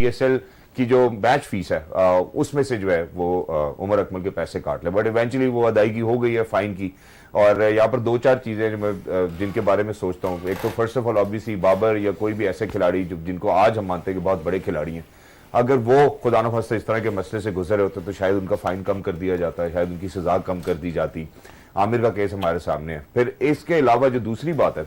PSL की जो match fees है उसमें से जो है वो उमर अकमल के पैसे काट ले, बट इवेंचुअली वो अदायगी हो गई है फाइन की। और यहाँ पर दो चार चीजें जो मैं जिनके बारे में सोचता हूँ, एक तो first of all obviously Babar या कोई भी ऐसे खिलाड़ी जिनको आज हम मानते हैं कि बहुत बड़े खिलाड़ी हैं, अगर वो खुदा न खास्ता इस तरह के मसले से गुजरे होते तो शायद उनका फाइन कम कर दिया जाता है, शायद उनकी सजा कम कर दी जाती। आमिर का केस हमारे सामने है। फिर इसके अलावा जो दूसरी बात है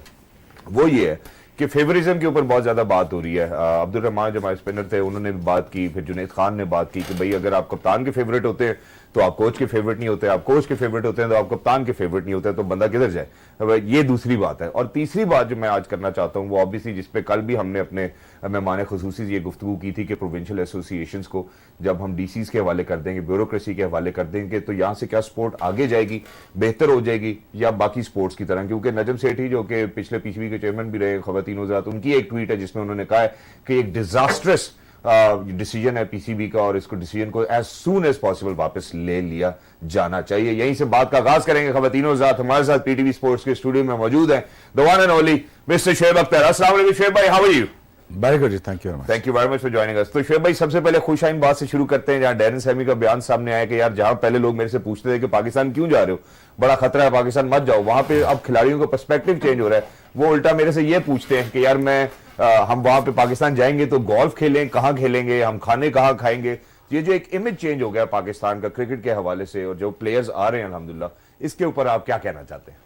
वो ये है कि फेवरिज्म के ऊपर बहुत ज्यादा बात हो रही है। अब्दुल रहमान जो हमारे स्पिनर थे उन्होंने भी बात की, फिर जुनैद खान ने बात की कि भाई अगर आप कप्तान के फेवरेट होते हैं तो आप कोच के फेवरेट नहीं होते, आप कोच के फेवरेट होते हैं तो आप कप्तान के फेवरेट नहीं होते, तो बंदा किधर जाए। अब ये दूसरी बात है। और तीसरी बात जो मैं आज करना चाहता हूँ वो ऑब्वियसली जिसपे कल भी हमने अपने मेहमान खुसूसी ये गुफ्तगू की थी कि प्रोविंशियल एसोसिएशंस को जब हम डीसीज के हवाले कर देंगे, ब्यूरोक्रेसी के हवाले कर देंगे, तो यहाँ से क्या स्पोर्ट आगे जाएगी, बेहतर हो जाएगी या बाकी स्पोर्ट्स की तरह। क्योंकि नजम सेठी जो कि पिछले पीसीबी के चेयरमैन भी रहे, खवातीन वज़ारत, उनकी एक ट्वीट है जिसमें उन्होंने कहा है कि एक डिजास्ट्रस डिसीजन है पीसीबी का और इसको डिसीजन को एज सून एज पॉसिबल वापस ले लिया जाना चाहिए। यहीं से बात का आगाज करेंगे। खवातीन वज़ारत हमारे साथ पीटीवी स्पोर्ट्स के स्टूडियो में मौजूद हैं, the one and only mister Shoaib Akhtar. अस्सलाम वालेकुम शुएब भाई, how are you? Very good ji, thank you very much for joining us. तो शुएब भाई, सबसे पहले खुशाइन बात से शुरू करते हैं जहां डैरन सैमी का बयान सामने आया कि यार जहां पहले लोग मेरे से पूछते थे कि पाकिस्तान क्यों जा रहे हो, बड़ा खतरा है, पाकिस्तान मत जाओ, वहां पे अब खिलाड़ियों का पर्सपेक्टिव चेंज हो रहा है। वो उल्टा मेरे से ये पूछते हैं कि यार हम वहां पे पाकिस्तान जाएंगे तो गोल्फ खेलें, कहां खेलेंगे, हम खाने कहां खाएंगे। ये जो एक इमेज चेंज हो गया पाकिस्तान का क्रिकेट के हवाले से और जो प्लेयर्स आ रहे हैं अल्हम्दुलिल्लाह, इसके ऊपर आप क्या कहना चाहते हैं?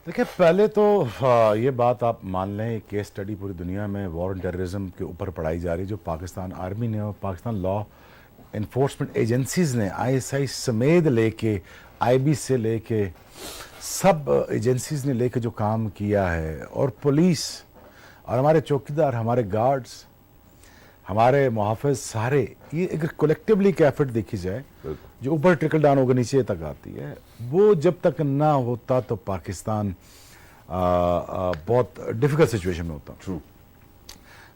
देखिए, पहले तो ये बात आप मान लें, केस स्टडी पूरी दुनिया में वॉर एंड टेररिज्म के ऊपर पढ़ाई जा रही है, जो पाकिस्तान आर्मी ने और पाकिस्तान लॉ इन्फोर्समेंट एजेंसीज ने आईएसआई समेत लेके, आईबी से लेके सब एजेंसीज ने लेके जो काम किया है, और पुलिस और हमारे चौकीदार, हमारे गार्ड्स, हमारे मुहाफ़िज़, सारे, ये अगर कलेक्टिवली एक एफर्ट देखी जाए जो ऊपर ट्रिकल डाउन होकर नीचे तक आती है, वो जब तक ना होता तो पाकिस्तान बहुत डिफ़िकल्ट सिचुएशन में होता। ट्रू।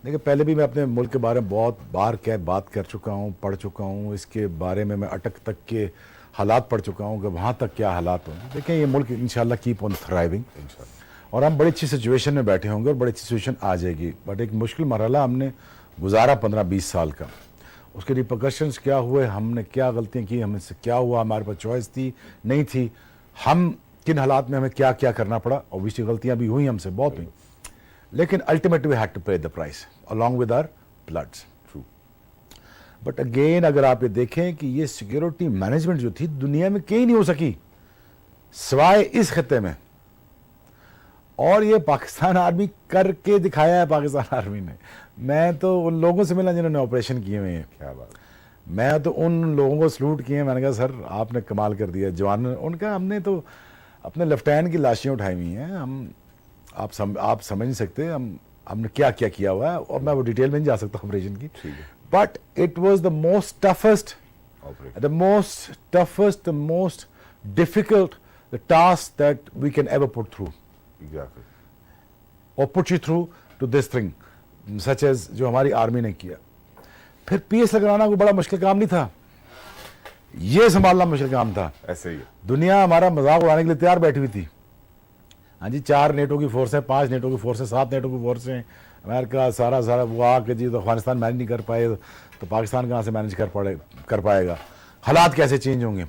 देखिए, पहले भी मैं अपने मुल्क के बारे में बहुत बार बात कर चुका हूँ, पढ़ चुका हूँ, इसके बारे में मैं अटक तक के हालात पढ़ चुका हूँ कि वहाँ तक क्या हालात होंगे। देखें, ये मुल्क इंशाल्लाह कीप ऑन थ्राइविंग और हम बड़ी अच्छी सिचुएशन में बैठे होंगे और बड़ी अच्छी सिचुएशन आ जाएगी। बट एक मुश्किल मरहला हमने गुजारा 15-20 साल का, उसके रिपरकशंस क्या हुए, हमने क्या गलतियां की, हमसे क्या हुआ, हमारे पास चॉइस थी नहीं थी, हम किन हालात में हमें क्या क्या करना पड़ा। ऑब्वियसली गलतियां भी हुई, हमसे बहुत हुई, लेकिन ultimately we had to pay the price along with our bloods. But again, अगर आप ये देखें कि ये सिक्योरिटी मैनेजमेंट जो थी दुनिया में कहीं नहीं हो सकी सिवाय इस खत्ते में, और ये पाकिस्तान आर्मी करके दिखाया है। पाकिस्तान आर्मी ने, मैं तो उन लोगों से मिला जिन्होंने ऑपरेशन किए हुए हैं। क्या बात, मैं तो उन लोगों को सलूट किए। मैंने कहा सर आपने कमाल कर दिया जवान। उनका हमने तो अपने लेफ्टिनेंट की लाशें उठाई हुई हैं। आप समझ नहीं सकते हमने क्या क्या किया हुआ है, और मैं वो डिटेल में नहीं जा सकता ऑपरेशन की। But it was the most toughest, the most difficult the task that we can ever put through और put you through to this thing such as जो हमारी आर्मी ने किया। फिर पीएस लगाना कोई बड़ा मुश्किल काम नहीं था, ये संभालना मुश्किल काम था। ऐसे ही दुनिया हमारा मजाक उड़ाने के लिए तैयार बैठी हुई थी। हाँ जी, 4 नेटो की फोर्स है, 5 नेटो की फोर्स है, 7 नेटो की फोर्स है, अमेरिका सारा वो आके जी तो अफगानिस्तान मैनेज नहीं कर पाए तो पाकिस्तान कहाँ से मैनेज कर पाएगा। हालात कैसे चेंज होंगे।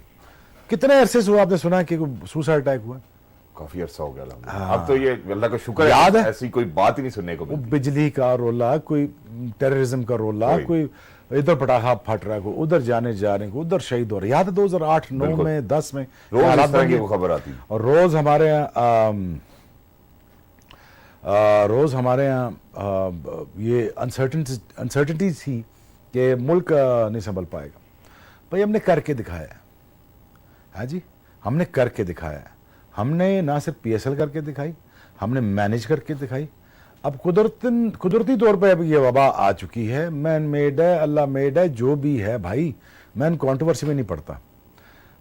कितने अरसे से हुआ आपने सुना कि सुसाइड अटैक हुआ? काफी अरसा हो गया। अब तो ये अल्लाह का शुक्र है, याद है, ऐसी कोई बात ही नहीं सुनने को मिलती। बिजली का रोला, कोई टेररिज्म का रोला, कोई इधर पटाखा फट रहा है, कोई उधर जा रहे हैं, उधर शहीद हो रहे। याद है 2008, 9 में, 10 में रोज इस तरह की वो खबर आती है। और रोज हमारे यहाँ ये अनसर्टेनिटी थी कि मुल्क नहीं संभल पाएगा। भाई हमने करके दिखाया है। हाँ जी, हमने करके दिखाया है। हमने ना सिर्फ पीएसएल करके दिखाई, हमने मैनेज करके दिखाई। अब कुदरती तौर पे अब ये वबा आ चुकी है, मैन मेड है, अल्लाह मेड है, जो भी है भाई, मैं कंट्रोवर्सी में नहीं पड़ता,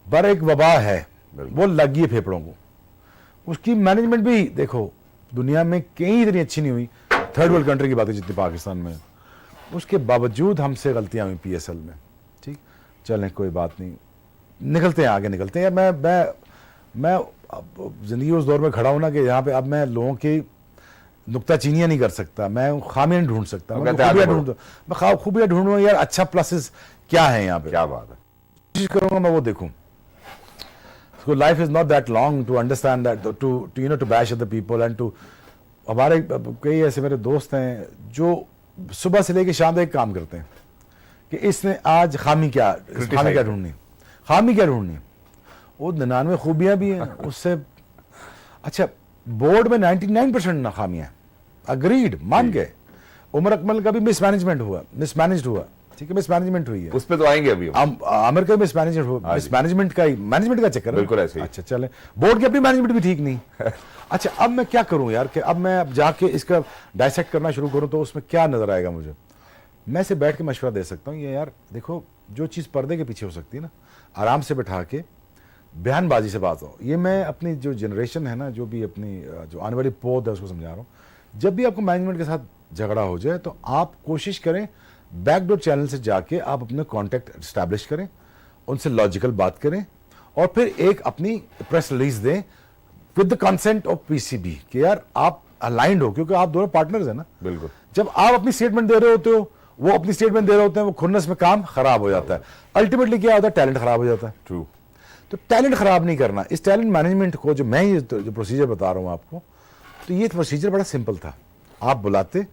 पर एक वबा है, वो लगी है फेफड़ों को। उसकी मैनेजमेंट भी देखो दुनिया में कहीं इतनी अच्छी नहीं हुई, थर्ड वर्ल्ड कंट्री की बात है जितनी पाकिस्तान में, उसके बावजूद हमसे गलतियां हुई पीएसएल में। ठीक, चलें कोई बात नहीं, निकलते हैं, आगे निकलते हैं। मैं जिंदगी उस दौर में खड़ा हूं ना कि यहाँ पे अब मैं लोगों की नुक्ताचीनियां नहीं कर सकता, मैं खामियां नहीं ढूंढ सकता, वो मैं कहते हैं खूबियां आगे ढूंढ मैं खूबियां ढूंढूंगा यार, अच्छा प्लसेस क्या है यहाँ पे, क्या बात है। कोशिश करूंगा मैं वो देखूं। So life is not that long to understand that, to you know, to bash other people and to, हमारे कई ऐसे मेरे दोस्त हैं जो सुबह से लेके शाम तक एक काम करते हैं कि इसने आज खामी क्या ढूंढनी, खामी क्या ढूंढनी, वो 99 खूबियां भी हैं उससे। अच्छा, बोर्ड में 99% ना खामियां, अग्रीड, मान गए। उमर अकमल का भी मिसमैनेजमेंट हुआ, मिसमैनेज्ड हुआ, ठीक है, मिसमैनेजमेंट हुई है, उस पे तो आएंगे अभी हम। आमिर का मिसमैनेजमेंट हुआ, मिसमैनेजमेंट का ही, मैनेजमेंट का चक्कर है। बिल्कुल ऐसे ही। अच्छा चले, बोर्ड की अपनी मैनेजमेंट भी ठीक नहीं। अच्छा, अब मैं क्या करूं यार, कि अब मैं जाके इसका डायसेक्ट करना शुरू करूं तो उसमें क्या नजर आएगा मुझे। मैं से बैठ के मशवरा दे सकता हूं, ये यार देखो, जो चीज़ पर्दे के पीछे हो सकती है ना, आराम से बैठा के बयानबाजी से बात हो। ये मैं अपनी जो जनरेशन है ना, जो भी अपनी जो आने वाली पौध है उसको समझा रहा हूँ। जब भी आपको मैनेजमेंट के साथ झगड़ा हो जाए तो आप कोशिश करें बैकडोर चैनल से जाके आप अपने कॉन्टैक्ट इस्टेब्लिश करें, उनसे लॉजिकल बात करें और फिर एक अपनी प्रेस रिलीज दें with the consent of PCB कि यार आप अलाइंड हो, क्योंकि आप दोनों पार्टनर्स हैं ना। बिल्कुल, जब आप अपनी स्टेटमेंट दे रहे होते हो, वो अपनी स्टेटमेंट दे रहे होते हैं, वो खुन्नस में काम खराब हो जाता है। अल्टीमेटली क्या होता है, टैलेंट खराब हो जाता है। ट्रू। तो टैलेंट खराब नहीं करना, इस टैलेंट मैनेजमेंट को जो मैं ये जो प्रोसीजर बता रहा हूं आपको, तो ये प्रोसीजर बड़ा सिंपल था। आप बुलाते,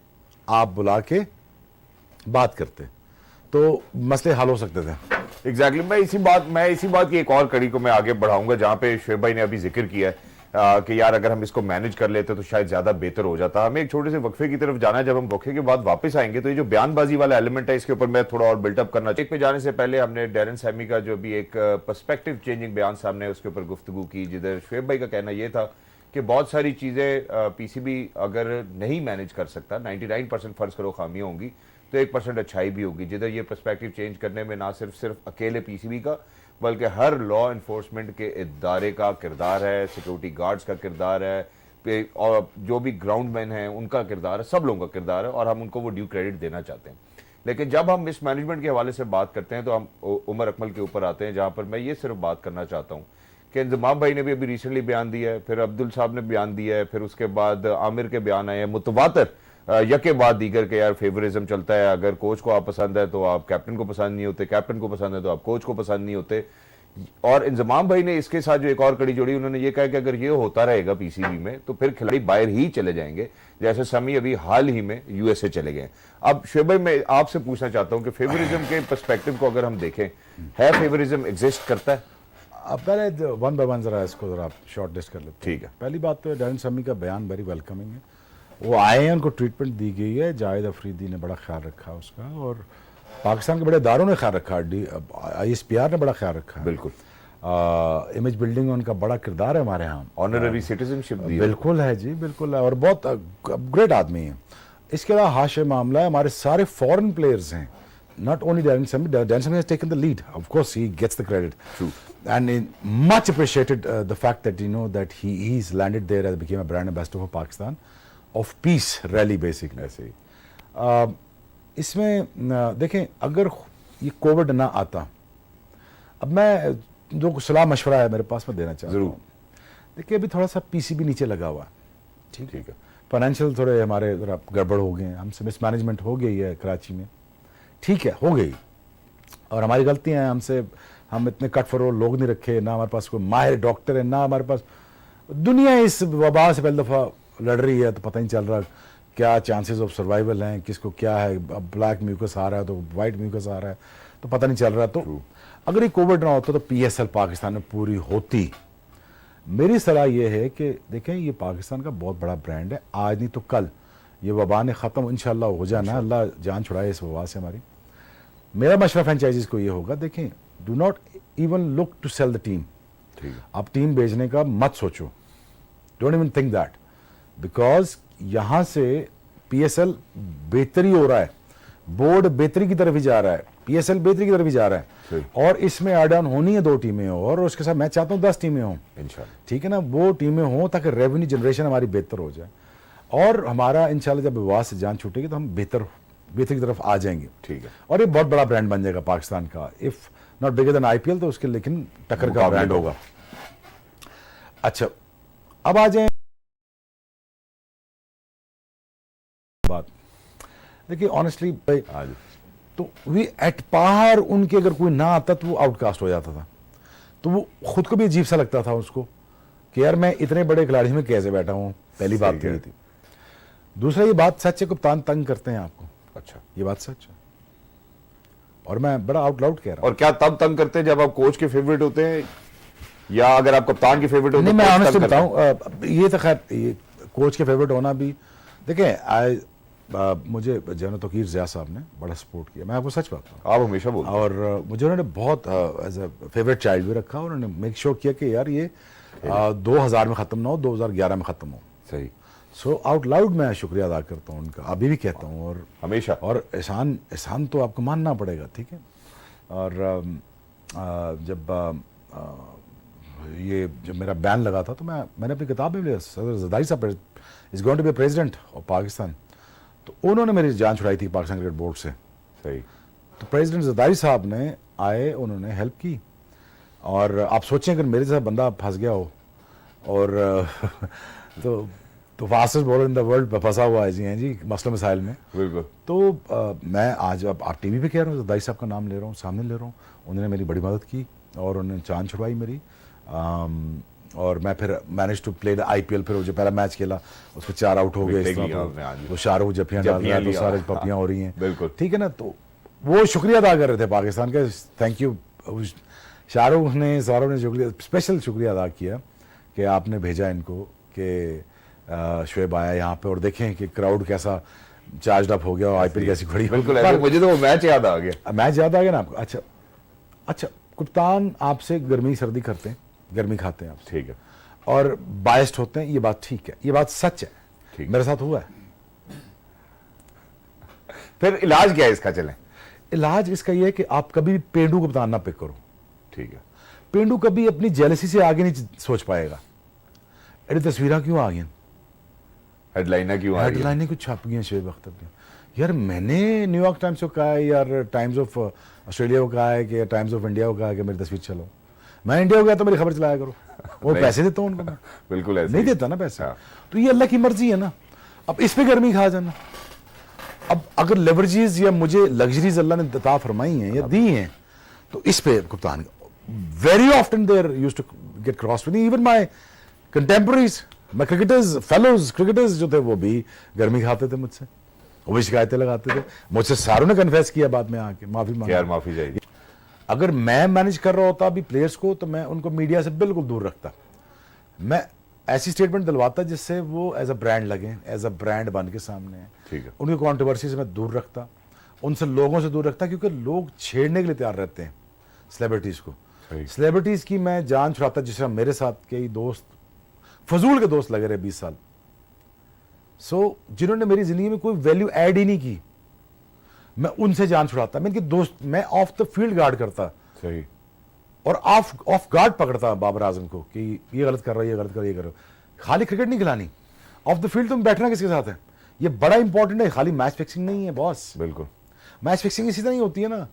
आप बुला के बात करते तो मसले हल हो सकते थे। एग्जैक्टली मैं इसी बात की एक और कड़ी को मैं आगे बढ़ाऊंगा, जहां पे शोएब भाई ने अभी जिक्र किया है कि यार अगर हम इसको मैनेज कर लेते तो शायद ज्यादा बेहतर हो जाता। हमें एक छोटे से वक्फे की तरफ जाना है, जब हम वक्फे के बाद वापस आएंगे तो ये जो बयानबाजी वाला एलिमेंट है इसके ऊपर मैं थोड़ा और बिल्टअप करना चाहिए। पे जाने से पहले हमने डैरन सैमी का जो भी एक पर्सपेक्टिव चेंजिंग बयान सामने है उसके ऊपर गुफ्तगू की, जिधर शोएब भाई का कहना यह था कि बहुत सारी चीजें पीसीबी अगर नहीं मैनेज कर सकता, 99% फर्ज करो खामियां होंगी तो 1% अच्छाई भी होगी। जिधर ये पर्सपेक्टिव चेंज करने में ना सिर्फ अकेले पीसीबी का बल्कि हर लॉ इन्फोर्समेंट के इदारे का किरदार है, सिक्योरिटी गार्ड्स का किरदार है, और जो भी ग्राउंड मैन हैं उनका किरदार है, सब लोगों का किरदार है और हम उनको वो ड्यू क्रेडिट देना चाहते हैं। लेकिन जब हम मिसमैनेजमेंट के हवाले से बात करते हैं तो हम उमर अकमल के ऊपर आते हैं, जहां पर मैं ये सिर्फ बात करना चाहता हूँ कि इंजमाम भाई ने भी अभी रिसेंटली बयान दिया है, फिर अब्दुल साहब ने बयान दिया है, फिर उसके बाद आमिर के बयान आए हैं मुतवातर यके बाद दीगर के यार फेवरिज्म चलता है, अगर कोच को आप पसंद है तो आप कैप्टन को पसंद नहीं होते, कैप्टन को पसंद है तो आप कोच को पसंद नहीं होते। और इंजमाम भाई ने इसके साथ जो एक और कड़ी जोड़ी, उन्होंने ये कहा कि अगर ये होता रहेगा पीसीबी में तो फिर खिलाड़ी बाहर ही चले जाएंगे, जैसे समी अभी हाल ही में यूएसए चले गए। अब शोएब भाई मैं आपसे पूछना चाहता हूं कि फेवरिज्म के पर्सपेक्टिव को अगर हम देखें, है फेवरिज्म एग्जिस्ट करता है? अब पहले वन बाय वन जरा इसको जरा शॉर्ट लिस्ट कर लेते हैं। ठीक है। पहली बात तो डैरन समी का बयान वेरी वेलकमिंग है, वो आए हैं, उनको ट्रीटमेंट दी गई है, जाहिद अफरीदी ने बड़ा ख्याल रखा उसका और पाकिस्तान के बड़े इदारों ने ख्याल रखा, ISPR ने बड़ा ख्याल रखा। बिल्कुल, इमेज बिल्डिंग में उनका बड़ा किरदार है हमारे यहाँ, ऑनररी सिटीजनशिप दी। बिल्कुल है जी, बिल्कुल है और बहुत ग्रेट आदमी है। इसके अलावा हाश मामला है, हमारे सारे फॉरेन प्लेयर्स हैं, not only Darren Sammy has taken the lead. Of course, he gets the credit. True. And much appreciated the fact that that he's landed there and became a brand ambassador for Pakistan of peace rally basically. ऐसे ही। इसमें देखें, अगर ये Covid ना आता, अब मैं जो सलाह मशवरा है मेरे पास में देना चाहता हूँ। देखिए, अभी थोड़ा सा पीसीबी नीचे लगा हुआ है, ठीक है, फाइनेंशियल थोड़े हमारे जरा गड़बड़ हो गए हैं, हमसे मिसमैनेजमेंट हो गई है कराची में, ठीक है, हो गई, और हमारी गलतियां हैं, हमसे हम इतने कट फॉरवर्ड लोग नहीं रखे, ना हमारे पास कोई माहिर डॉक्टर है, ना हमारे पास दुनिया इस वबा से पहली दफ़ा लड़ रही है, तो पता नहीं चल रहा क्या चांसेस ऑफ सर्वाइवल हैं, किसको क्या है, अब ब्लैक म्यूकस आ रहा है तो वाइट म्यूकस आ रहा है, तो पता नहीं चल रहा। तो अगर ये कोविड ना होता तो PSL पाकिस्तान में पूरी होती। मेरी सलाह ये है कि देखें, ये पाकिस्तान का बहुत बड़ा ब्रांड है, आज नहीं तो कल ये वबा ने ख़त्म इंशाल्लाह हो जाना, अल्लाह जान छुड़ाए इस वबा से हमारी। मेरा मशवरा फ्रेंचाइजीज को ये होगा, देखें, do not even look to sell the team. आप टीम बेचने का मत सोचो, don't even think that, because यहां से PSL बेहतरी हो रहा है, बोर्ड बेहतरी की तरफ ही जा रहा है, PSL बेहतरी की तरफ ही जा रहा है, और इसमें ऐड ऑन होनी है 2 टीमें और उसके साथ मैं चाहता हूँ 10 टीमें हों, ठीक है ना, वो टीमें हों ताकि रेवेन्यू जनरेशन हमारी बेहतर हो जाए और हमारा इंशाल्लाह जब विवाद से जान छूटेगी तो हम बेहतरी की तरफ आ जाएंगे, ठीक है, और ये बहुत बड़ा ब्रांड बन जाएगा पाकिस्तान का, if not bigger than IPL तो उसके लेकिन टक्कर का ब्रांड होगा। अच्छा, अब आ जाए देखिए ऑनेस्टली हाँ जी, तो वे एट पार उनके अगर कोई ना आता तो वो आउटकास्ट हो जाता था। तो वो खुद को भी अजीब सा लगता था उसको कि यार मैं इतने बड़े खिलाड़ी में कैसे बैठा हूँ। पहली बात तो ये थी। दूसरा ये बात सच है, कप्तान तंग करते हैं आपको, अच्छा। ये बात सच है और मैं बड़ा आउट लाउड कह रहा हूँ। और क्या तब तंग करते हैं जब आप कोच के फेवरेट होते हैं, या अगर आप कप्तान के फेवरेट होते नहीं, हैं? मैं कोच ऑनेस्टली तंग करते हैं? बताऊं, ये तो खैर ये कोच के फेवरेट होना भी, देखें मुझे जनरल तौकीर ज़िया साहब ने बड़ा सपोर्ट किया, मैं आपको सच बात बताऊं। आप हमेशा बोलते हैं। और मुझे उन्होंने बहुत एज ए फेवरेट चाइल्ड भी रखा और उन्होंने मेक श्योर किया कि यार ये 2000 में ख़त्म ना हो, 2011 में ख़त्म हो। सही। सो आउट लाउड मैं शुक्रिया अदा करता हूँ उनका, अभी भी कहता हूँ। और हमेशा। और एहसान तो आपको मानना पड़ेगा, ठीक है। और जब मेरा बैन लगा था तो मैंने अपनी किताब में लिया, सदर ज़रदारी साहब is going to be president of Pakistan, तो उन्होंने मेरी जान छुड़ाई थी पाकिस्तान क्रिकेट बोर्ड से। सही। तो प्रेसिडेंट ज़रदारी साहब ने आए, उन्होंने हेल्प की। और आप सोचें अगर मेरे जैसा बंदा फंस गया हो और तो fastest bowler in the world फंसा हुआ है जी, हैं जी, मसले मसाइल में। बिल्कुल। तो मैं आज अब आप टीवी पे कह रहा हूँ, ज़रदारी साहब का नाम ले रहा हूँ, सामने ले रहा हूँ। उन्होंने मेरी बड़ी मदद की और उन्होंने जान छुड़वाई मेरी। और मैं फिर manage to play the IPL। फिर वो जो पहला मैच खेला उसमें 4 आउट हो गए, इस तरह तो शाहरुख जफियाँ डाल रहा है तो सारे पपियाँ हो रही हैं। बिल्कुल। ठीक है ना, तो वो शुक्रिया अदा कर रहे थे पाकिस्तान का, थैंक यू। शाहरुख ने, सौरभ ने शुक्रिया, स्पेशल शुक्रिया अदा किया कि आपने भेजा इनको कि शुएब आया यहाँ पे और देखें कि क्राउड कैसा चार्ज अप हो गया और IPL कैसी खड़ी। बिल्कुल ऐसे, मुझे तो वो मैच याद आ गया। मैच याद आ गया ना आपको? अच्छा, कप्तान आपसे गर्मी सर्दी करते हैं, गर्मी खाते हैं आपसे, ठीक है। और बायस्ड होते हैं, ये बात ठीक है, ये बात सच है, ठीक। मेरे साथ हुआ है। फिर इलाज क्या है इसका, चलें? इलाज इसका ये है कि आप कभी भी पेंडू कप्तान ना पिक करो। ठीक है। पेंडू कभी अपनी जेलसी से आगे नहीं सोच पाएगा। अरे तस्वीरें क्यों आ गई, हेडलाइना क्यों आ रही है? हेडलाइनें कुछ छप गई हैं शेब अख्तर की। यार मैंने न्यूयॉर्क टाइम्स को कहा है, यार टाइम्स ऑफ ऑस्ट्रेलिया को कहा है, कि टाइम्स ऑफ इंडिया को कहा है कि मेरी तस्वीर चलो। मैं इंडिया को गया तो मेरी खबर चलाया करो। वो पैसे देता हूँ उनको मैं? बिल्कुल ऐसे नहीं ही। देता ना पैसे। हाँ। तो ये अल्लाह की मर्जी है ना। अब इस पे गर्मी खा जाना। अब अगर लेवरेजेस या मुझे लग्जरीज अल्लाह ने अता फरमाई हैं या दी हैं, तो इस पे कप्तान very often there used to get cross with even my contemporaries, my cricketers, fellows cricketers जो थे वो भी गर्मी खाते थे मुझसे, वो भी शिकायतें लगाते थे मुझसे। सारों ने कन्फेस किया बाद में आके, माफी मांगी। यार माफी चाहिए। अगर मैं मैनेज कर रहा होता अभी प्लेयर्स को, तो मैं उनको मीडिया से बिल्कुल दूर रखता। मैं ऐसी स्टेटमेंट दिलवाता जिससे वो एज अ ब्रांड लगे, एज अ ब्रांड बन के सामने है। ठीक है। उनकी कॉन्ट्रोवर्सी से मैं दूर रखता, उनसे लोगों से दूर रखता, क्योंकि लोग छेड़ने के लिए तैयार रहते हैं सेलिब्रिटीज को। सही। सेलिब्रिटीज की मैं जान छुड़ाता, जिस तरह मेरे साथ कई दोस्त फजूल के दोस्त लगे रहे 20 साल। जिन्होंने मेरी जिंदगी में कोई वैल्यू ऐड ही नहीं की, मैं उनसे जान छुड़ाता। मैं इनके दोस्त, मैं ऑफ द फील्ड गार्ड करता। सही। और ऑफ गार्ड पकड़ता बाबर आजम को कि ये गलत कर रहा है, ये गलत कर रहा है, ये कर रहा है। खाली क्रिकेट नहीं खिलानी, ऑफ द फील्ड तुम बैठना किसके साथ है, ये बड़ा इंपॉर्टेंट है। खाली मैच फिक्सिंग नहीं है बॉस। बिल्कुल। मैच फिक्सिंग इसी तरह नहीं होती है ना।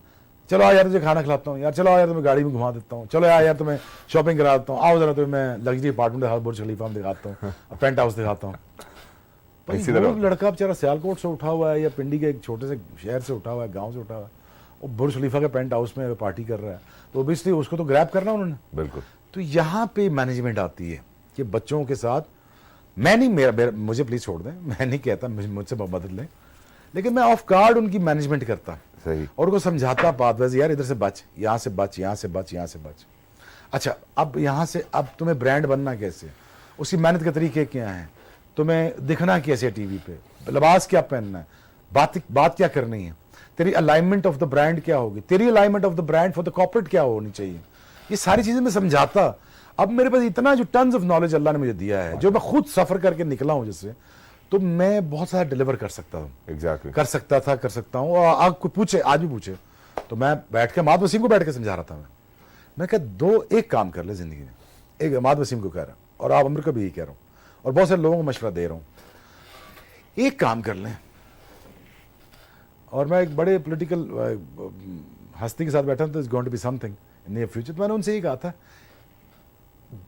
चलो यार तुझे खाना खिलाता हूँ, यार चलो यार तुम्हें गाड़ी में घुमा देता हूँ, चलो यार तुम्हें शॉपिंग करा देता हूँ, आओ जरा तुम्हें मैं लग्जरी अपार्टमेंट दिखा, बुर्ज खलीफा में दिखाता हूँ, पेंट हाउस दिखाता हूँ। इसी वो तरह लड़का बेचारा सियालकोट से उठा हुआ है या पिंडी के एक छोटे से शहर से उठा हुआ है, गांव से उठा हुआ है, वो बुर्ज खलीफा के पेंट हाउस में पार्टी कर रहा है, तो ओबियसली उसको तो ग्रैब करना उन्होंने। बिल्कुल। तो यहाँ पे मैनेजमेंट आती है कि बच्चों के साथ, मैं नहीं, मेरा मुझे प्लीज छोड़ दें, मैं नहीं कहता मुझसे मदद लें, लेकिन मैं ऑफ गार्ड उनकी मैनेजमेंट करता। सही। और उनको समझाता बात वैसे, यार इधर से बच, यहाँ से बच, यहाँ से बच, यहाँ से बच। अच्छा, अब यहाँ से अब तुम्हें ब्रांड बनना कैसे, उसकी मेहनत के तरीके क्या हैं, तुम्हें दिखना कैसे टीवी पे, लिबास क्या पहनना है, बात क्या करनी है, तेरी अलाइनमेंट ऑफ द ब्रांड क्या होगी, तेरी alignment of the brand for the corporate क्या होनी चाहिए, ये सारी चीजें मैं समझाता। अब मेरे पास इतना जो टन्स ऑफ नॉलेज अल्लाह ने मुझे दिया है, जो मैं खुद सफर करके निकला हूं जिससे, तो मैं बहुत सारा डिलीवर कर सकता हूँ। एग्जैक्टली। कर सकता था, कर सकता हूँ। और आप कोई पूछे, आज भी पूछे, तो मैं बैठ के माद वसीम को बैठ के समझा रहा था। मैं कहा एक काम कर ले जिंदगी में, एक माद वसीम को कह रहा हूँ और आप अमर को भी यही कह रहा हूँ और बहुत सारे लोगों को मशवरा दे रहा हूँ, एक काम कर लें। और मैं एक बड़े पॉलिटिकल हस्ती के साथ बैठा था, is going to be something in near future, तो मैंने उनसे ये कहा था,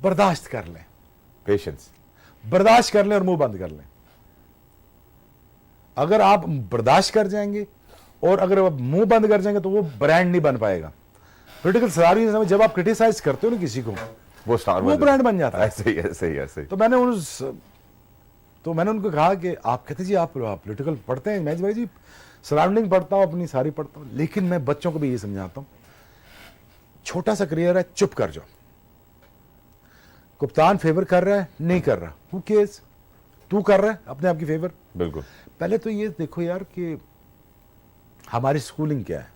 बर्दाश्त कर लें, पेशेंस। बर्दाश्त कर लें और मुंह बंद कर लें। अगर आप बर्दाश्त कर जाएंगे और अगर आप मुंह बंद कर जाएंगे तो वो ब्रांड नहीं बन पाएगा। क्रिटिकल सराहनीय समय जब आप क्रिटिसाइज करते हो ना किसी को, वो स्टार वो ब्रांड बन जाता है। ऐसे ही ऐसे ही ऐसे ही। तो मैंने उनको कहा कि आप कहते जी आप पॉलिटिकल पढ़ते हैं, मैं भाई जी सराउंडिंग पढ़ता हूँ, अपनी सारी पढ़ता हूँ, लेकिन मैं बच्चों को भी ये समझाता हूँ छोटा सा करियर है, चुप कर जाओ। कप्तान फेवर कर रहा है नहीं कर रहा, हु केयर्स, तू कर रहा है अपने आप की फेवर। बिल्कुल। पहले तो ये देखो यार कि हमारी स्कूलिंग क्या है।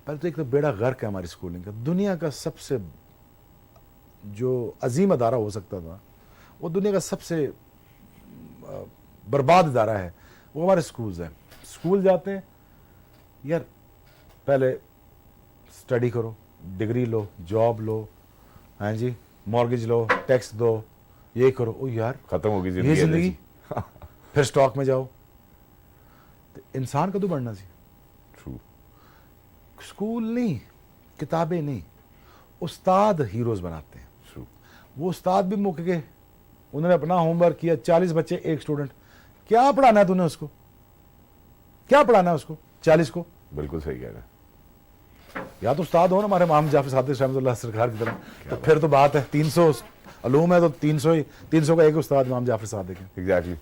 पहले तो एक तो बेड़ा गर्क है हमारी स्कूलिंग का। दुनिया का सबसे जो अजीम अदारा हो सकता था, वो दुनिया का सबसे बर्बाद अदारा है, वो हमारे स्कूल्स हैं। स्कूल जाते हैं यार, पहले स्टडी करो, डिग्री लो, जॉब लो, हाँ जी, मॉर्गेज लो, टैक्स दो, ये करो। ओ यार खत्म होगी ये जिंदगी। फिर स्टॉक में जाओ। तो इंसान कदों बढ़ना चाहिए। ट्रू। स्कूल नहीं, किताबें नहीं, उस्ताद हीरोज बनाते हैं। ट्रू। वो उस्ताद भी मुक गए, उन्होंने अपना होमवर्क किया, 40 बच्चे एक स्टूडेंट, क्या पढ़ाना है तूने उसको, क्या पढ़ाना है उसको 40 को। बिल्कुल सही कह रहे हैं। या तो उस्ताद हो ना हमारे इमाम जाफर सादिक रहमतुल्लाह सरकार की तरह, तो फिर तो बात है 300 अलूम है तो 300 का एक उस्ताद इमाम जाफर सादिक है। एग्जैक्टली।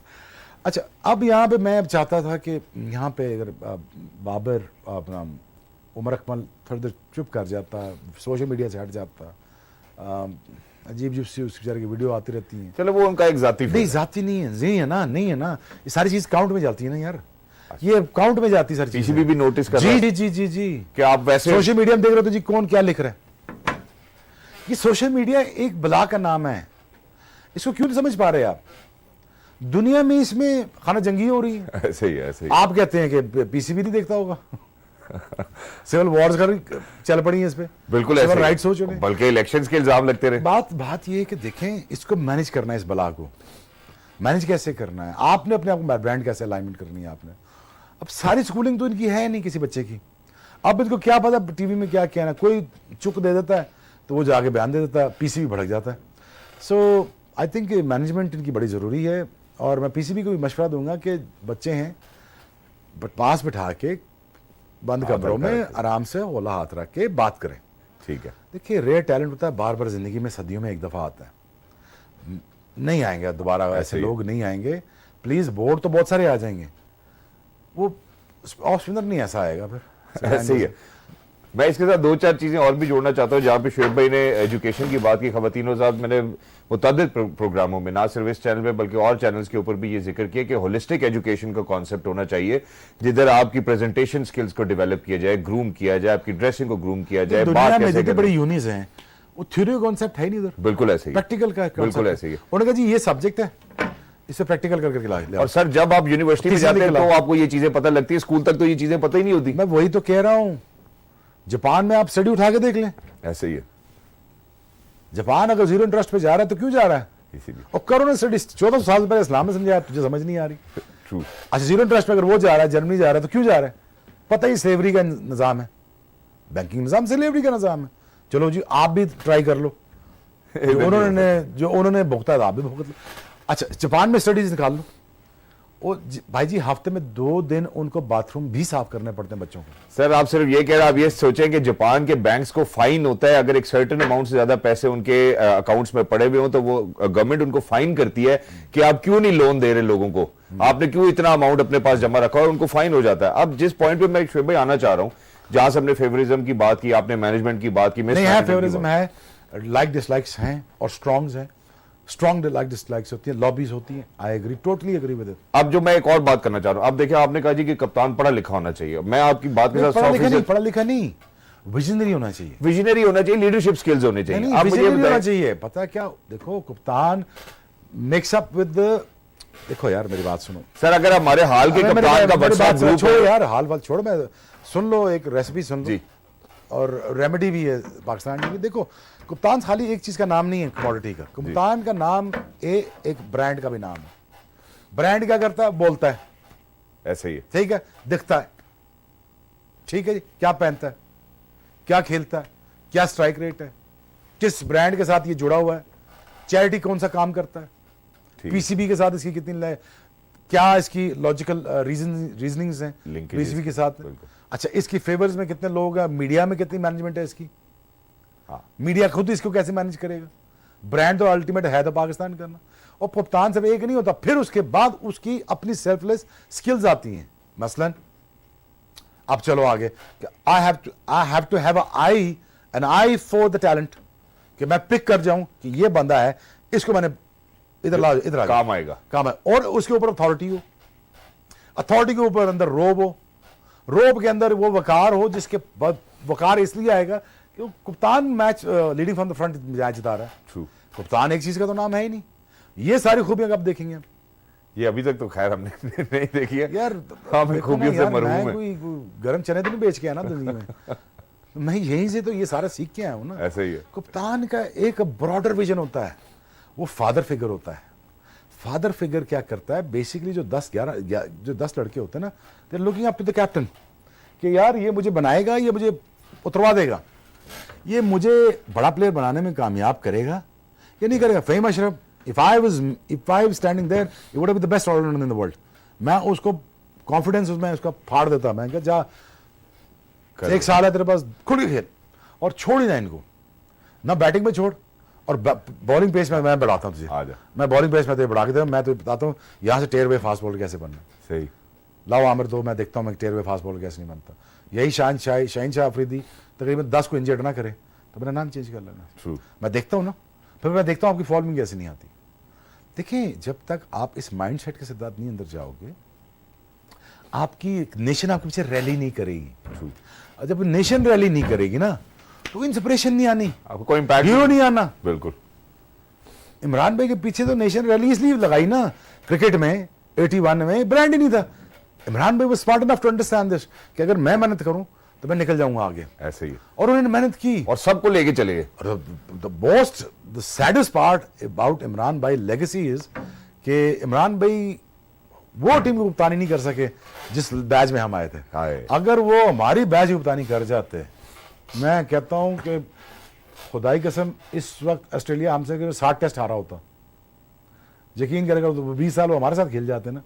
अच्छा, अब यहाँ पे मैं चाहता था कि यहाँ पे अगर बाबर अपना उमर अकमल थोड़ी देर चुप कर जाता, सोशल मीडिया से हट जाता, अजीब अजीब सी उस बेचारे की वीडियो आती रहती हैं। चलो वो उनका एक जाती नहीं जाती नहीं है, नहीं है ना, नहीं है ना, ये सारी चीज काउंट में जाती है ना यार, ये काउंट में जाती है सारी चीजें। पीसीबी भी नोटिस कर रहा है जी जी जी जी कि आप वैसे सोशल मीडिया में देख रहे हो तो जी कौन क्या लिख रहा है। ये सोशल मीडिया एक बला का नाम है, इसको क्यों नहीं समझ पा रहे आप। दुनिया में इसमें खाना जंगी हो रही है। ऐसे ही ऐसे ही। आप कहते हैं कि पीसीबी नहीं देखता होगा। सिविल वॉर्स चल पड़ी है इस पे, बिल्कुल सिविल ऐसे राइट्स हो चुके हैं। बल्कि इलेक्शंस के इल्जाम लगते रहे। बात ये है कि देखें इसको मैनेज करना है, इस बला को मैनेज कैसे करना है, आपने अपने आप को ब्रांड कैसे अलाइनमेंट करनी है आपने। अब सारी स्कूलिंग तो इनकी है नहीं किसी बच्चे की, अब इनको क्या पता टीवी में क्या कहना, कोई चुक दे देता है तो वो जाके बयान दे देता है, पीसीबी भड़क जाता है। सो आई थिंक मैनेजमेंट इनकी बड़ी ज़रूरी है, और मैं पीसीबी को भी मशवरा दूंगा कि बच्चे हैं पास बिठा के बंद कमरों में आराम से ओला हाथ रख के बात करें। ठीक है। देखिए रेयर टैलेंट होता है, बार बार जिंदगी में सदियों में एक दफा आता है, नहीं आएंगे दोबारा, ऐसे लोग नहीं आएंगे। प्लीज बोर्ड तो बहुत सारे आ जाएंगे, वो ऑफ स्पिनर नहीं ऐसा आएगा फिर। ऐसे ही है। मैं इसके साथ दो चार चीजें और भी जोड़ना चाहता हूँ, जहाँ पे शुएब भाई ने एजुकेशन की बात की। खवातीनों साथ मैंने मुतअद्दिद प्रोग्रामों में, ना सिर्फ इस चैनल पे बल्कि और चैनल्स के ऊपर भी ये जिक्र किया कि होलिस्टिक एजुकेशन का कॉन्सेप्ट होना चाहिए, जिधर आपकी प्रेजेंटेशन स्किल्स को डेवलप किया जाए, ग्रूम किया जाए, आपकी ड्रेसिंग को ग्रूम किया जाए। दुनिया में जितनी बड़ी यूनिस हैं वो थ्योरी कॉन्सेप्ट है नहीं इधर। बिल्कुल ऐसे ही, प्रैक्टिकल का बिल्कुल ऐसे ही। उन्होंने कहा जी ये सब्जेक्ट है, इसे प्रैक्टिकल करके ला। और सर जब आप यूनिवर्सिटी में जाते हैं तो आपको ये चीजें पता लगती है, स्कूल तक तो ये चीजें पता ही नहीं होती। मैं वही तो कह रहा हूं, जापान में आप स्टडी उठा के देख लें, ऐसे ही है। जापान अगर जीरो इंटरेस्ट पे जा रहा है तो क्यों जा रहा है, इसीलिए। और करो ना स्टडी, 1400 साल पहले इस्लाम में समझाया, तुझे समझ नहीं आ रही। ट्रू। अच्छा जीरो इंटरेस्ट पे अगर वो जा रहा है, जर्मनी जा रहा है तो क्यों जा रहा है, पता ही स्लेवरी का निजाम है, बैंकिंग निजाम स्लेवरी का निजाम है। चलो जी आप भी ट्राई कर लो, जो उन्होंने भुगता था आप भी भुगत लो। अच्छा जापान में स्टडीज निकाल लो, भाई जी हफ्ते में 2 दिन उनको बाथरूम भी साफ करने पड़ते हैं बच्चों को। सर आप सिर्फ ये कह रहे हैं, आप ये सोचें कि जापान के बैंक्स को फाइन होता है अगर एक सर्टेन अमाउंट से ज्यादा पैसे उनके अकाउंट्स में पड़े हुए हो, तो वो गवर्नमेंट उनको फाइन करती है कि आप क्यों नहीं लोन दे रहे लोगों को, आपने क्यों इतना अमाउंट अपने पास जमा रखा, और उनको फाइन हो जाता है। अब जिस पॉइंट पे मैं शुएब भाई आना चाह रहा हूँ, जहां से हमने फेवरिज्म की बात की, आपने मैनेजमेंट की बात की, नहीं है फेवरिज्म है, लाइक डिसलाइक्स हैं और स्ट्रॉन्ग्स हैं, स्ट्रॉन्ग लाइक डिसलाइक्स होती है, लॉबीज होती हैं। I agree, totally agree with it. अब जो मैं एक और बात करना चाह रहा हूं, अब देखिए आपने कहा जी कि कप्तान पढ़ा लिखा होना चाहिए, मैं आपकी बात के साथ पढ़ा लिखा नहीं, विजनरी होना चाहिए, विजनरी होना चाहिए, लीडरशिप स्किल्स होने चाहिए। नहीं, विजनरी होना चाहिए। पता क्या, देखो कप्तान मिक्स अप विद, देखो यार मेरी बात सुनो सर, अगर हमारे हाल के कप्तान का बच्चा ग्रुप छोड़ो यार, हाल बात छोड़ो, मैं सुन लो, एक रेसिपी सुन लो जी, और रेमेडी भी है पाकिस्तान में। देखो कप्तान खाली एक चीज का नाम नहीं है कमोडिटी का, कप्तान का नाम एक ब्रांड का भी नाम है। ब्रांड क्या करता है, बोलता है, ऐसे ही है, ठीक है, दिखता है, ठीक है जी, क्या पहनता है, क्या खेलता है, क्या स्ट्राइक रेट है, किस ब्रांड के साथ ये जुड़ा हुआ है, चैरिटी कौन सा काम करता है, पीसीबी के साथ इसकी कितनी क्या इसकी लॉजिकल रीजनिंग्स हैं Linkages, बीसीबी के साथ? बिल्कुल। अच्छा, इसकी फेवर्स में कितने लोग हैं, मीडिया में कितनी मैनेजमेंट है इसकी? हाँ, मीडिया खुद इसको कैसे मैनेज करेगा? ब्रांड तो अल्टीमेट है तो पाकिस्तान करना, और कप्तान सिर्फ एक नहीं होता, फिर उसके बाद उसकी अपनी सेल्फलेस स्किल्स आती हैं। मसलन अब चलो आगे, I have to have an eye for the talent, कि मैं पिक कर जाऊं कि ये बंदा है, इसको मैंने इधर ला, इधर आ गया, काम आएगा। काम है, और उसके ऊपर अथॉरिटी हो, अथॉरिटी के ऊपर अंदर रोब हो, रोब के अंदर वो वकार हो, जिसके बाद वकार इसलिए आएगा कि वो कप्तान match leading from the front match जिता रहा है। ट्रू। कप्तान एक चीज का तो नाम है ही नहीं। ये सारी खूबियां कब देखेंगे हम? ये अभी तक तो खैर हमने नहीं देखी है यार हम देखो ना खूबियों से यार, मरहूम मैं है। कोई गरम चने तो नहीं बेच के आया ना दुनिया में। मैं यहीं से तो ये सारा सीख के आया हूं ना। ऐसा ही है। कप्तान का एक ब्रॉडर विजन होता है, वो फादर फिगर होता है। फादर फिगर क्या करता है, बेसिकली जो 10 लड़के होते हैं ना, they looking up to the captain, कि यार ये मुझे बनाएगा, ये मुझे उतरवा देगा, ये मुझे बड़ा प्लेयर बनाने में कामयाब करेगा या नहीं करेगा। Faheem Ashraf, if I was standing there, he would have been the best all-rounder in the world. मैं उसको कॉन्फिडेंस उसमें उसका फाड़ देता, मैं क्या जा एक साल है तेरे पास, खुल के खेल और छोड़ ही ना इनको, ना बैटिंग में छोड़, और बॉलिंग पेस में मैं बढ़ाता हूँ तुझे, आ जा। मैं बॉलिंग पेस में तुझे बढ़ा के दे, मैं तुझे बताता हूँ यहाँ से टेयरवे फास्ट बॉलर कैसे बनना। सही। लाओ आमिर दो, मैं देखता हूँ मैं टेयरवे फास्ट बॉलर कैसे नहीं बनता। यही शाहीन शाह अफरीदी तकरीबन 10 को इंजर्ड ना करे तो मेरा नाम चेंज कर लेना। ट्रू। मैं देखता हूँ ना, फिर मैं देखता हूँ आपकी फॉर्मिंग कैसे नहीं आती। देखिए, जब तक आप इस माइंडसेट के साथ नहीं अंदर जाओगे, आपकी नेशन आपके पीछे रैली नहीं करेगी। ट्रू। और जब नेशन रैली नहीं करेगी ना, तो इंस्पिरेशन नहीं आनी, आपको कोई इम्पैक्ट हीरो नहीं आना। बिल्कुल। इमरान भाई के पीछे तो नेशन रैली इसलिए लगाई ना, क्रिकेट में 81 में ब्रांड ही नहीं था। इमरान भाई वो smart enough to understand this, कि अगर मैं मेहनत करूं तो मैं निकल जाऊंगा आगे, ऐसे ही है। और उन्होंने मेहनत की। और सबको लेके चले गए। The saddest part about Imran भाई लेगेसी इज कि इमरान भाई वो टीम की कप्तानी नहीं कर सके जिस बैच में हम आए थे। आए। अगर वो हमारी बैच की कप्तानी कर जाते, मैं कहता हूं कि खुदाई कसम इस वक्त ऑस्ट्रेलिया हमसे 60 टेस्ट हारा होता। यकीन करेगा, तो 20 साल वो हमारे साथ खेल जाते ना,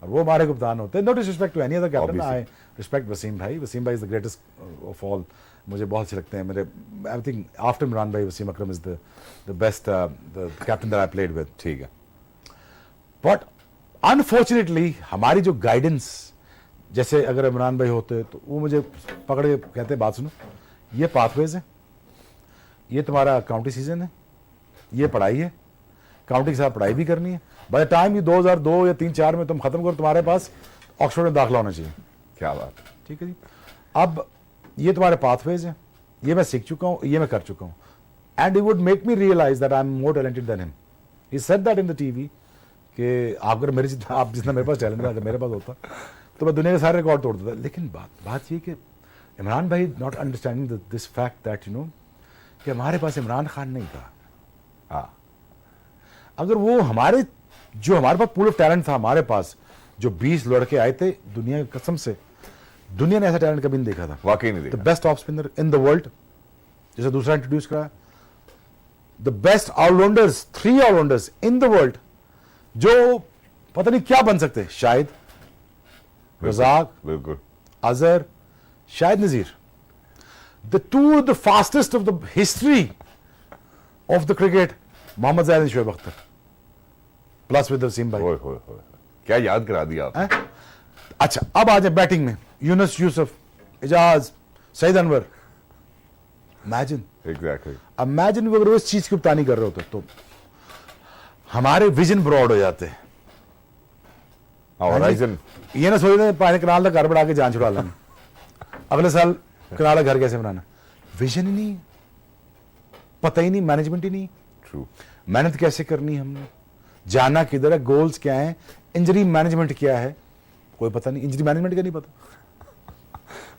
और वो हमारे कप्तान होते। No disrespect to any other captain, I respect Waseem भाई। वसीम भाई is the greatest of all, मुझे बहुत अच्छे लगते हैं। मेरे आई थिंक आफ्टर इमरान भाई Wasim Akram is the best the captain that I played with. ठीक है। बट अनफॉर्चुनेटली हमारी जो गाइडेंस, जैसे अगर इमरान भाई होते तो वो मुझे पकड़ के कहते बात सुनो, ये पाथवेज है, ये तुम्हारा काउंटी सीजन है, ये पढ़ाई है, काउंटी के साथ पढ़ाई भी करनी है। बाय द टाइम ये 2002 या 3-4 में तुम खत्म करो, तुम्हारे पास ऑक्सफोर्ड में दाखिला होना चाहिए। क्या बात है। ठीक है जी। अब ये तुम्हारे पाथवेज हैं, ये मैं सीख चुका हूं, ये मैं कर चुका हूं, and he would make me realise that I am more talented than him. He said that in the TV कि अगर आप जितना मेरे पास टैलेंट अगर मेरे पास होता तो मैं दुनिया के सारे रिकॉर्ड तोड़ देता। लेकिन बात ये कि इमरान भाई not understanding this fact that you know कि हमारे पास इमरान खान नहीं था। हाँ। अगर वो हमारे पास पूल ऑफ टैलेंट था, हमारे पास जो 20 लड़के आए थे, दुनिया की कसम से दुनिया ने ऐसा टैलेंट कभी नहीं देखा था। वाकई नहीं द देखा। Best of spinner in the world, जैसे दूसरा इंट्रोड्यूस करा, the best allrounders, 3 allrounders in the world जो पता नहीं क्या बन सकते, शाहिद, रजाक, बिल्कुल। Azhar, Shahid Nazir, the fastest of the history of the cricket, Mohammad Zahid and Shoaib Akhtar, plus with Wasim भाई। ओए होए होए, क्या याद करा दिया आपने। हैं? अच्छा, अब आ जाए बैटिंग में, Younis Yousuf, Ijaz, Saeed Anwar. Imagine exactly. Imagine अगर वो इस चीज की कप्तानी कर रहे होते तो हमारे विजन ब्रॉड हो जाते। हॉराइजन। ये ना सोचते पानी कनाल का घर बढ़ा के जान छुड़ा लेना, अगले साल कनाल का घर कैसे बनाना। विजन ही नहीं, पता ही नहीं, मैनेजमेंट ही नहीं, ट्रू। मेहनत कैसे करनी है हमने, जाना किधर है, गोल्स क्या है, इंजरी मैनेजमेंट क्या है, कोई पता नहीं। इंजरी मैनेजमेंट का नहीं पता।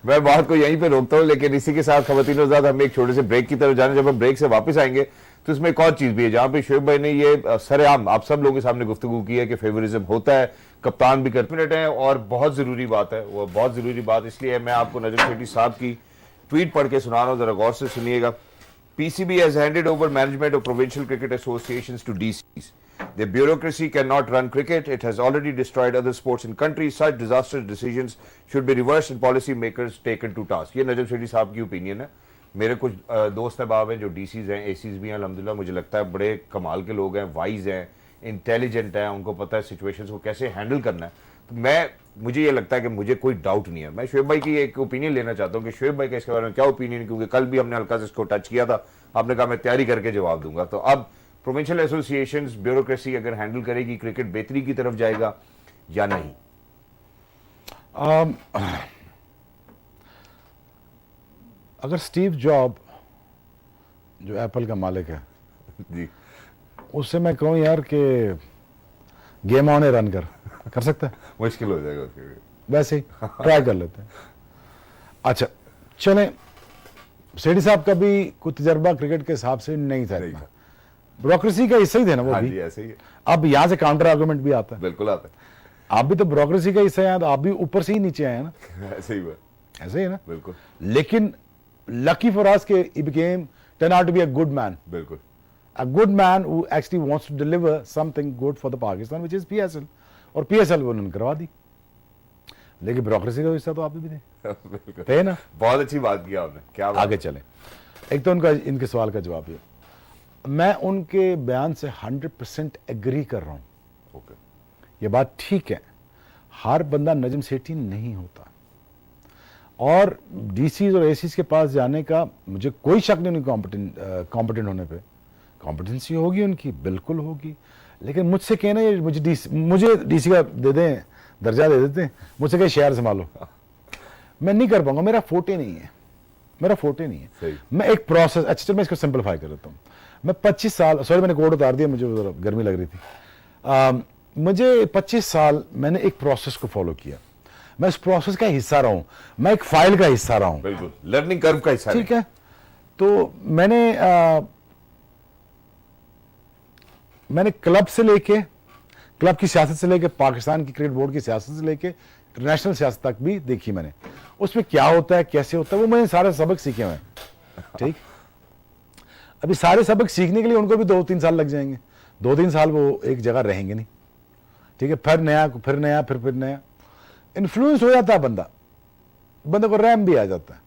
मैं बात को यहीं पे रोकता हूँ, लेकिन इसी के साथ खवातीन हज़रात हम एक छोटे से ब्रेक की तरफ जाने, जब हम ब्रेक से वापस आएंगे तो इसमें एक और चीज भी है जहां पे शोएब भाई ने ये सरेआम आप सब लोगों के सामने गुफ्तगू की है कि फेवरिज्म होता है, कप्तान भी करते मिनट है, और बहुत जरूरी बात है। वो बहुत जरूरी बात इसलिए है, मैं आपको नजर शेट्टी साहब की ट्वीट पढ़ के सुना रहा हूं, जरा गौर से सुनिएगा। PCB has handed over management of provincial cricket associations to DCs. The bureaucracy cannot run cricket. It has already destroyed other sports in countries. Such disastrous decisions should be reversed and policy makers taken to task. ये नजम शेट्टी साहब की opinion है. मेरे कुछ दोस्त अहबाब हैं जो डीसीज हैं, एसीज भी हैं, अल्हम्दुलिल्लाह मुझे लगता है बड़े कमाल के लोग हैं, वाइज हैं, इंटेलिजेंट हैं, उनको पता है सिचुएशंस को कैसे हैंडल करना है. तो मुझे ये लगता है कि मुझे कोई डाउट नहीं है. मैं शुएब भाई की एक ओपिनियन लेना चाहता हूँ कि शुएब भाई का इसके बारे में क्या ओपिनियन है, क्योंकि कल भी हमने हल्का से इसको टच किया था. आपने कहा मैं तैयारी करके जवाब दूंगा. तो अब प्रोविंशियल एसोसिएशंस, ब्यूरोक्रेसी अगर हैंडल करेगी, क्रिकेट बेहतरी की तरफ जाएगा या नहीं? अगर स्टीव जॉब जो एप्पल का मालिक है जी, उससे मैं कहूँ यार कि गेम ऑन है, रन कर सकता है? मुश्किल हो जाएगा उसके लिए. वैसे ही ट्राई कर लेते हैं. अच्छा चलें, सेठी साहब का भी कोई तजर्बा क्रिकेट के हिसाब से नहीं था. ब्यूरोक्रेसी का हिस्सा ही थे ना वो हाँ भी. जी, ऐसे ही है. अब यहाँ से काउंटर आर्गुमेंट भी आता है. बिल्कुल आता आप भी तो ब्यूरोक्रेसी का हिस्सा हैं, तो आप भी ऊपर से ही नीचे आए हैं ना. है. ऐसे ही बात. ऐसे ही है ना. बिल्कुल. लेकिन लकी फॉर अस के he became turned out to be a good man. बिल्कुल. A good man who actually wants to deliver something good for the Pakistan, which is PSL. और PSL वो उन्होंने करवा दी. लेकिन ब्यूरोक्रेसी का हिस्सा तो आप भी थे. बिल्कुल. थे ना. बहुत अच्छी बात किया आपने. क्या बात? आगे चलें. एक तो इनके सवाल का जवाब ये, मैं उनके बयान से 100% एग्री कर रहा हूं. ओके. ये बात ठीक है, हर बंदा नजम सेठी नहीं होता, और डीसीज और एसीज के पास जाने का मुझे कोई शक नहीं उनकी कॉम्पिटेंट होने पे. कॉम्पिटेंसी होगी उनकी, बिल्कुल होगी. लेकिन मुझसे कहना ये मुझे डीसी का दे दें, दर्जा दे देते हैं, मुझसे कहीं शहर संभालो, मैं नहीं कर पाऊंगा. मेरा फोटे नहीं है. सही. मैं एक प्रोसेस, अच्छा चलो मैं इसको सिंपलीफाई कर देता हूँ. मैं 25 साल, सॉरी मैंने कोड उतार दिया, मुझे गर्मी लग रही थी. मुझे 25 साल मैंने एक प्रोसेस को फॉलो किया. मैं इस प्रोसेस का हिस्सा रहा हूं, मैं एक फाइल का हिस्सा रहा हूं. बिल्कुल. लर्निंग कर्व का हिस्सा. ठीक है. तो मैंने क्लब से लेके, क्लब की सियासत से लेके, पाकिस्तान की क्रिकेट बोर्ड की सियासत से लेके इंटरनेशनल सियासत तक भी देखी मैंने. उसमें क्या होता है, कैसे होता है, वो मैंने सारे सबक सीखे हुए हैं. ठीक. अभी सारे सबक सीखने के लिए उनको भी 2-3 साल लग जाएंगे. 2-3 साल वो एक जगह रहेंगे नहीं. ठीक है. फिर नया, फिर नया. इन्फ्लुएंस हो जाता है बंदे को रैम भी आ जाता है.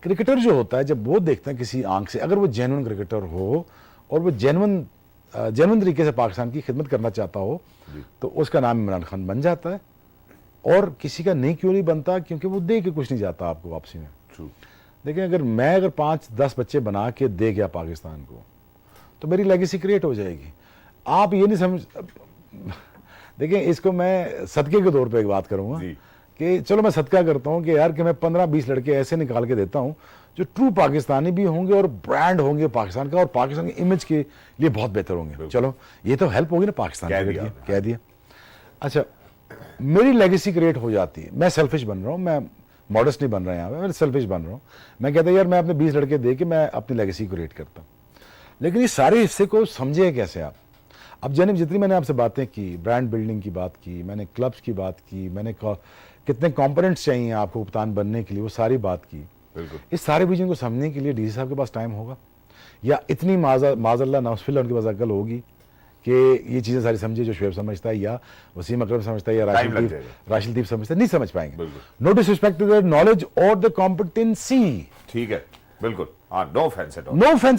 क्रिकेटर जो होता है, जब वो देखता है किसी आंख से, अगर वो जेन्युइन क्रिकेटर हो और वो जेन्युइन तरीके से पाकिस्तान की खिदमत करना चाहता हो, तो उसका नाम इमरान खान बन जाता है. और किसी का नहीं क्यों नहीं बनता, क्योंकि वो दे के कुछ नहीं जाता आपको वापसी में. लेकिन अगर 5-10 बच्चे बना के दे गया पाकिस्तान को, तो मेरी लेगेसी क्रिएट हो जाएगी. आप ये नहीं समझ, देखिए इसको मैं सदके के तौर पे एक बात करूंगा कि चलो मैं सदका करता हूं कि यार कि मैं 15-20 लड़के ऐसे निकाल के देता हूं जो ट्रू पाकिस्तानी भी होंगे और ब्रांड होंगे पाकिस्तान का, और पाकिस्तान की इमेज के लिए बहुत बेहतर होंगे. चलो ये तो हेल्प होगी ना पाकिस्तान के लिए. कह दिया. अच्छा, मेरी लेगेसी क्रिएट हो जाती है. मैं सेल्फिश बन रहा हूं, मैं मॉडस्ट नहीं बन रहा यहाँ पे, मैं सेल्फिश बन रहा हूँ. मैं कहता यार मैं अपने 20 लड़के दे के मैं अपनी लेगेसी क्रिएट करता हूँ. लेकिन ये सारे हिस्से को समझे कैसे आप? अब जाने जितनी मैंने आपसे बातें की, ब्रांड बिल्डिंग की बात की, मैंने क्लब्स की बात की, मैंने कितने कंपोनेंट्स चाहिए आपको कप्तान बनने के लिए, वो सारी बात की. इस सारे विजन को समझने के लिए डीसी साहब के पास टाइम होगा, या इतनी माजल्ला नाउसफिल्ला उनके पास अकल होगी कि ये चीज़ें सारी समझे जो शुएब समझता है, या वसीम अकरम समझता है, या राशिद दीप समझता है, नहीं समझ पाएंगे. No disrespect to their knowledge और द कॉम्पिटेंसी. ठीक है. बिल्कुल. हाँ, no offence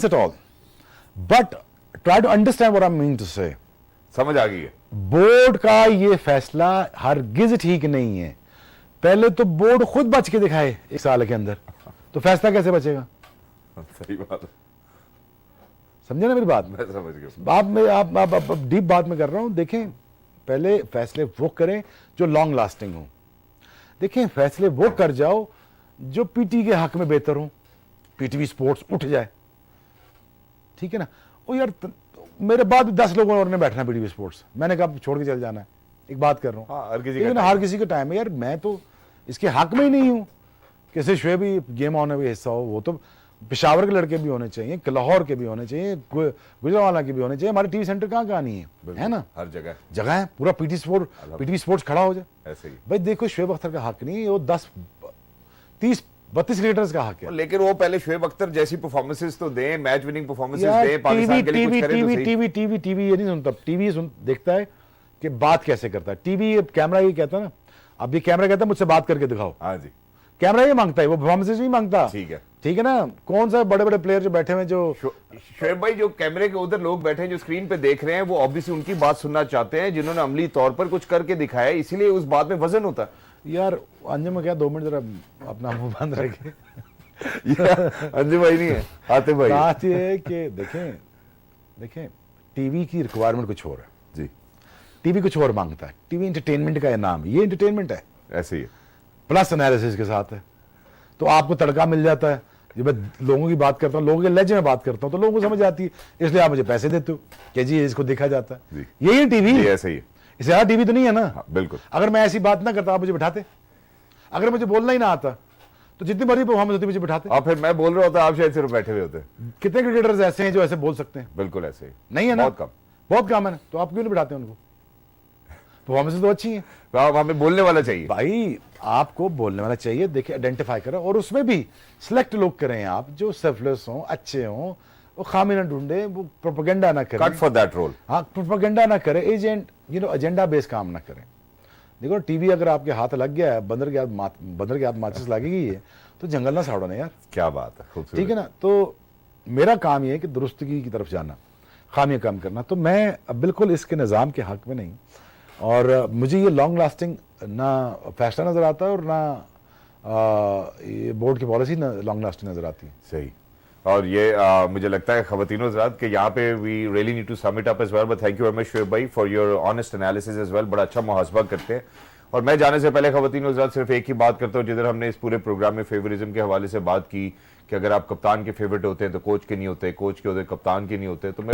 at all. But try to understand what I mean to say. समझ आ गई है. बोर्ड का ये फैसला हरगिज ठीक नहीं है. पहले तो बोर्ड खुद बच के दिखाए 1 साल के अंदर, तो फैसला कैसे बचेगा? सही बात है. समझे ना मेरी बात? मैं समझ गया. बात में आप डीप बात में कर रहा हूं. देखें, पहले फैसले वो करें जो लॉन्ग लास्टिंग हो. देखें, फैसले वो कर जाओ जो पीटी के हक में बेहतर हो. पीटीवी स्पोर्ट्स उठ जाए. ठीक है ना. ओ यार, मेरे बाद 10 लोगों और ने बैठना पीटीवी स्पोर्ट्स, मैंने कहा छोड़ के चल जाना है. एक बात कर रहा हूँ. हाँ, हर किसी का टाइम है यार. मैं तो इसके हक में ही नहीं हूँ कैसे शुएब भी गेम ऑन में हिस्सा हो. वो तो पेशावर के लड़के भी होने चाहिए, लाहौर के भी होने चाहिए, गुजरावाला के भी होने चाहिए. हमारे टीवी सेंटर कहाँ नहीं है ना. हर जगह है. पूरा पीटीवी स्पोर्ट्स खड़ा हो जाए. ऐसे ही. भाई देखो, शुएब अख्तर का हक नहीं, वो 10-30 32 क्रिकेटर्स का हक है लेकिन वो पहले शोएब अख्तर जैसी परफॉर्मेंसेस तो दें, मैच विनिंग परफॉर्मेंसेस यार। दें, पाकिस्तान के लिए कुछ करें तो सही। टीवी ये नहीं सुनता। टीवी देखता है कि बात कैसे करता है। टीवी कैमरा ये कहता है ना, अब ये कैमरा कहता है मुझसे बात करके दिखाओ, हाँ जी, कैमरा ये मांगता है, वो परफॉर्मेंसेस नहीं मांगता। ठीक है ना। कौन सा बड़े बड़े प्लेयर जो बैठे हुए हैं, जो शोएब भाई जो कैमरे के उधर लोग बैठे हैं, जो स्क्रीन पे देख रहे हैं, वो ऑब्वियसली उनकी बात सुनना चाहते हैं जिन्होंने अमली तौर पर कुछ करके दिखाया है, इसीलिए उस बात में वजन होता है। यार अंजुम क्या 2 मिनट जरा अपना मुंह बंद रखे। अंजुम भाई नहीं है, आते भाई। बात ये है कि देखें टीवी की रिक्वायरमेंट कुछ और है जी, टीवी कुछ और मांगता है। टीवी एंटरटेनमेंट का नाम है, ये एंटरटेनमेंट है, ऐसे ही है। प्लस एनालिसिस के साथ है। तो आपको तड़का मिल जाता है। जब मैं लोगों की बात करता हूँ, लोगों के लहजे में बात करता हूँ, तो लोगों को समझ आती है, इसलिए आप मुझे पैसे देते हो कि जी इसको देखा जाता है। यही है टीवी, ऐसे ही है। इससे ज़्यादा टीवी तो नहीं है ना। हाँ, बिल्कुल। अगर मैं ऐसी बात ना करता आप मुझे बिठाते, अगर मुझे बोलना ही ना आता तो जितनी बड़ी परफॉर्मेंस होती मुझे बिठाते। आप फिर मैं बोल रहा होता, आप शायद सिर्फ बैठे हुए होते। कितने क्रिकेटर्स ऐसे हैं जो ऐसे बोल सकते हैं? बिल्कुल ऐसे ही नहीं है ना, बहुत कम है ना। तो आप क्यों नहीं बिठाते उनको? परफॉर्मेंस तो अच्छी है। तो आप हमें बोलने वाला चाहिए भाई, आपको बोलने वाला चाहिए। देखिए आइडेंटिफाई करें, और उसमें भी सिलेक्ट लोग करें आप जो सेल्फलेस हों, अच्छे हों, वो खामी ना ढूंढे, वो प्रोपेगेंडा ना करें। Cut for that role. हाँ, प्रोपेगेंडा ना करें, एजेंट एजेंडा बेस्ड काम ना करें। देखो टीवी अगर आपके हाथ लग गया है, बंदर के हाथ माचिस लगेगी है, तो जंगल ना साड़ो ना यार। क्या बात है, खूबसूरत। ठीक है ना। तो मेरा काम ये है कि दुरुस्तगी की तरफ जाना, खामियां कम करना। तो मैं अब बिल्कुल इसके निज़ाम के हक में नहीं, और मुझे ये लॉन्ग लास्टिंग ना फैसला नजर आता है, और ना ये बोर्ड की पॉलिसी ना लॉन्ग लास्टिंग नजर आती है। सही। और ये मुझे लगता है खवातीनो हज़रात कि यहाँ पे we really need to sum it up as well, but thank you very much Shoaib भाई for your honest analysis as well. बड़ा अच्छा मुहासबा करते हैं। और मैं जाने से पहले खवातीनो हज़रात सिर्फ एक ही बात करता हूँ, जिधर हमने इस पूरे प्रोग्राम में फेवरिज्म के हवाले से बात की कि अगर आप कप्तान के फेवरेट होते हैं तो कोच के नहीं होते, कोच के होते कप्तान के नहीं होते। तो मैं